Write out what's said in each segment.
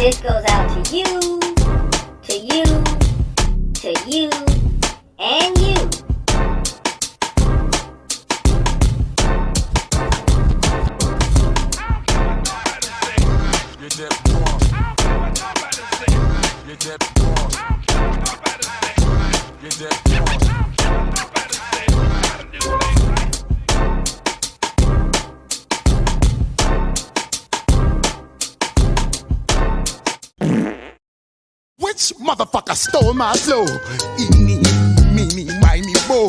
This goes out to you, to you, to you, and you. Which motherfucker stole my flow? Eeny, meeny, miny, mo.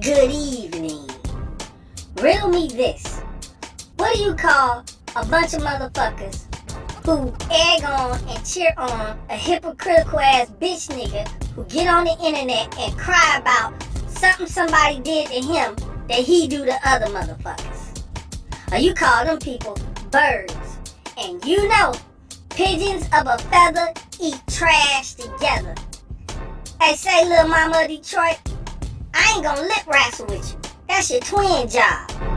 Good evening. Riddle me this. What do you call a bunch of motherfuckers who egg on and cheer on a hypocritical ass bitch nigga who get on the internet and cry about something somebody did to him that he do to other motherfuckers? Or you call them people birds. And you know, pigeons of a feather eat trash together. Hey, say little mama of Detroit, I ain't gonna lip wrestle with you. That's your twin job.